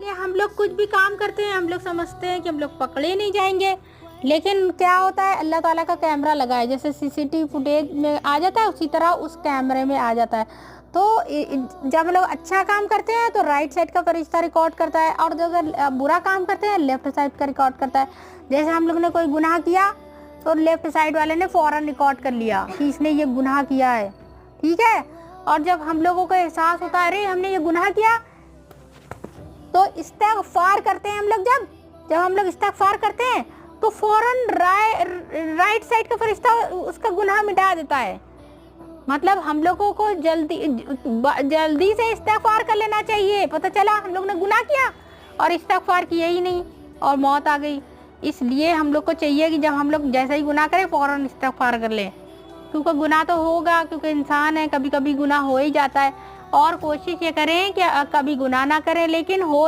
कि हम लोग कुछ भी काम करते हैं, हम लोग समझते हैं कि हम लोग पकड़े नहीं जाएंगे, लेकिन क्या होता है, अल्लाह ताला का कैमरा लगा है, जैसे सीसीटीवी फुटेज में आ जाता है उसी तरह उस कैमरे में आ जाता है। तो जब हम लोग अच्छा काम करते हैं तो राइट साइड का फरिश्ता रिकॉर्ड करता है, और जब अगर बुरा काम करते हैं लेफ्ट साइड का रिकॉर्ड करता है। जैसे हम लोग ने कोई गुनाह किया तो लेफ्ट साइड वाले ने फौरन रिकॉर्ड कर लिया कि इसने ये गुनाह किया है, ठीक है। और जब हम लोगों को एहसास होता है अरे हमने ये गुनाह किया, तो इस्तिग़फ़ार करते हैं हम लोग। जब हम लोग इस्तिग़फ़ार करते हैं तो फौरन राइट साइड का फरिश्ता उसका गुनाह मिटा देता है। मतलब हम लोगों को जल्दी से इस्तिग़फ़ार कर लेना चाहिए। पता चला हम लोग ने गुनाह किया और इस्तिग़फ़ार किया ही नहीं और मौत आ गई। इसलिए हम लोग को चाहिए कि जब हम लोग जैसा ही गुनाह करें फ़ौरन इस्तिग़फ़ार कर लें, क्योंकि गुनाह तो होगा, क्योंकि इंसान है, कभी कभी गुनाह हो ही जाता है। और कोशिश ये करें कि कभी गुनाह ना करें, लेकिन हो